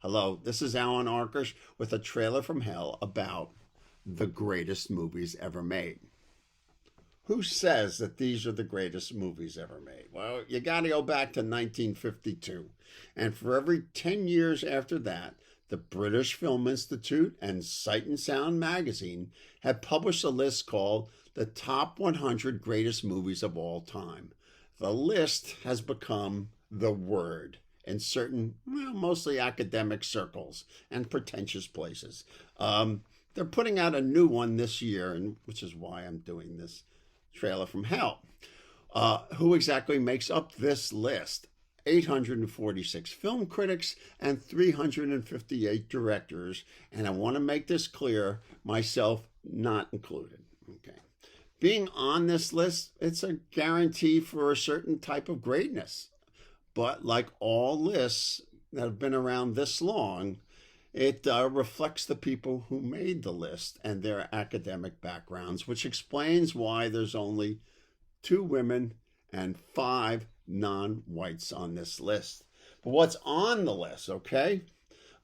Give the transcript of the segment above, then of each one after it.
Hello, this is Allan Arkush with a trailer from hell about the greatest movies ever made. Who says that these are the greatest movies ever made? Well, you got to go back to 1952. And for every 10 years after that, the British Film Institute and Sight and Sound magazine have published a list called the Top 100 Greatest Movies of All Time. The list has become the word in certain, mostly academic circles and pretentious places. They're putting out a new one this year, and which is why I'm doing this trailer from hell. Who exactly makes up this list? 846 film critics and 358 directors, and I want to make this clear, myself not included. Okay. Being on this list, it's a guarantee for a certain type of greatness. But like all lists that have been around this long, it reflects the people who made the list and their academic backgrounds, which explains why there's only 2 women and 5 non-whites on this list. But what's on the list, okay?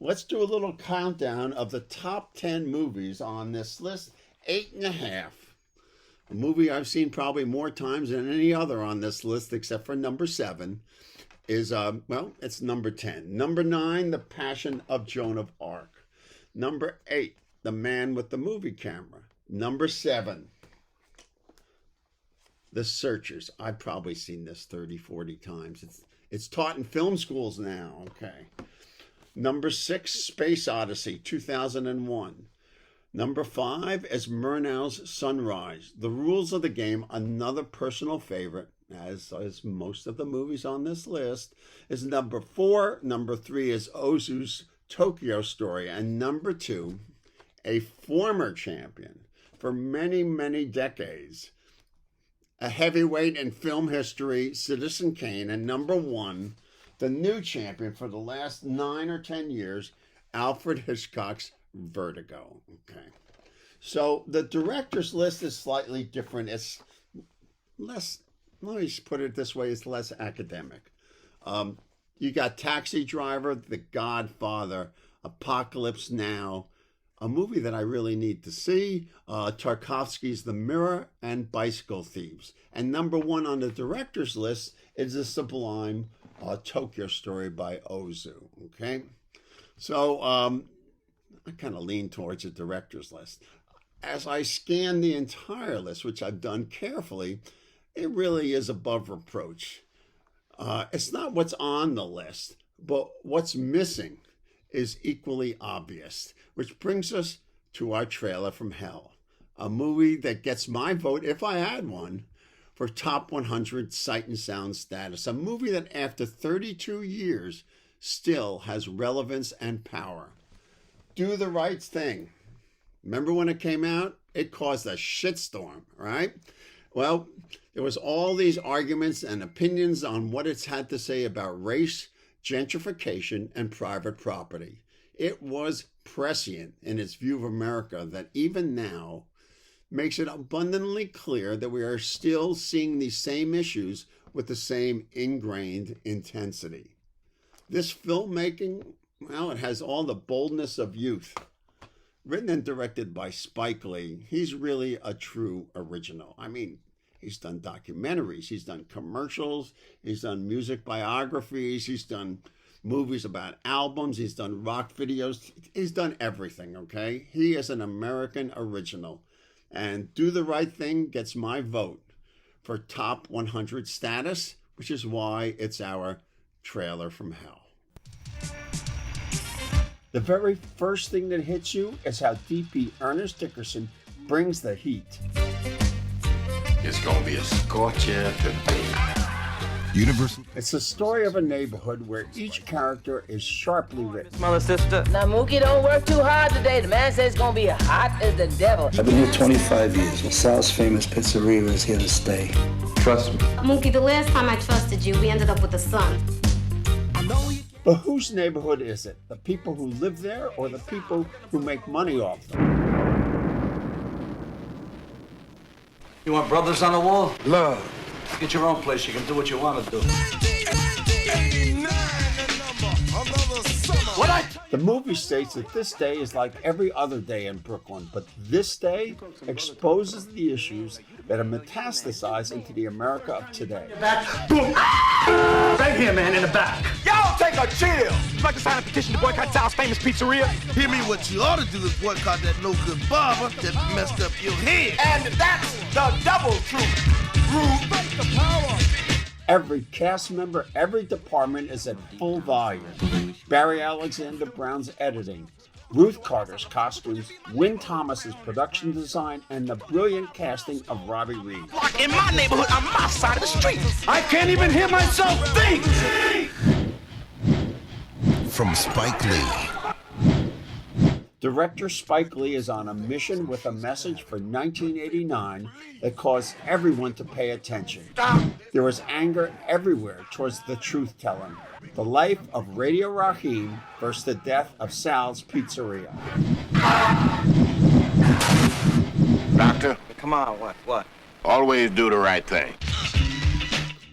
Let's do a little countdown of the top 10 movies on this list. 8.5. A movie I've seen probably more times than any other on this list except for number 7 is, it's number 10. Number 9, The Passion of Joan of Arc. Number 8, The Man with the Movie Camera. Number 7, The Searchers. I've probably seen this 30, 40 times. It's taught in film schools now. Okay. Number 6, Space Odyssey, 2001. Number 5 is Murnau's Sunrise. The Rules of the Game, another personal favorite, as most of the movies on this list, is number 4. Number 3 is Ozu's Tokyo Story. And number 2, a former champion for many, many decades, a heavyweight in film history, Citizen Kane. And number 1, the new champion for the last 9 or 10 years, Alfred Hitchcock's Vertigo. Okay. So the director's list is slightly different. It's less, let me just put it this way, it's less academic. You got Taxi Driver, The Godfather, Apocalypse Now, a movie that I really need to see, Tarkovsky's The Mirror, and Bicycle Thieves. And number 1 on the director's list is the sublime Tokyo Story by Ozu. Okay. So I kind of lean towards the director's list. As I scan the entire list, which I've done carefully, it really is above reproach. It's not what's on the list, but what's missing is equally obvious, which brings us to our trailer from hell, a movie that gets my vote, if I had one, for top 100 Sight and Sound status, a movie that after 32 years still has relevance and power. Do the Right Thing. Remember when it came out? It caused a shitstorm, right? Well, there was all these arguments and opinions on what it's had to say about race, gentrification, and private property. It was prescient in its view of America that even now makes it abundantly clear that we are still seeing these same issues with the same ingrained intensity. This filmmaking, well, it has all the boldness of youth. Written and directed by Spike Lee, he's really a true original. I mean, he's done documentaries, he's done commercials, he's done music biographies, he's done movies about albums, he's done rock videos, he's done everything, okay? He is an American original. And Do the Right Thing gets my vote for top 100 status, which is why it's our trailer from hell. The very first thing that hits you is how DP Ernest Dickerson brings the heat. It's gonna be a scorcher today. Universal. It's the story of a neighborhood where each character is sharply written. Mother, sister. Now, Mookie, don't work too hard today. The man says it's gonna be hot as the devil. I've been here 25 years. LaSalle's famous pizzeria is here to stay. Trust me. Mookie, the last time I trusted you, we ended up with a son. But whose neighborhood is it? The people who live there or the people who make money off them? You want brothers on the wall? Love. Get your own place. You can do what you want to do. 89, the number. The movie states that this day is like every other day in Brooklyn, but this day exposes the issues that have metastasized into the America of today. Right here, man, in the back. Y'all take a chill. Would you like to sign a petition to boycott Sal's famous pizzeria? Hear me, what you ought to do is boycott that no-good barber that messed up your head. And that's the double truth. Every cast member, every department is at full volume. Barry Alexander Brown's editing, Ruth Carter's costumes, Wynn Thomas's production design, and the brilliant casting of Robbie Reed. In my neighborhood, on my side of the street. I can't even hear myself think. From Spike Lee. Director Spike Lee is on a mission with a message for 1989 that caused everyone to pay attention. There was anger everywhere towards the truth-telling. The life of Radio Raheem versus the death of Sal's Pizzeria. Doctor, Come on, what? always do the right thing.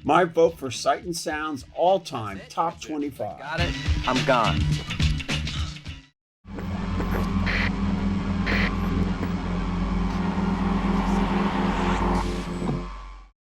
My vote for Sight and Sound's all-time top 25. Got it? I'm gone.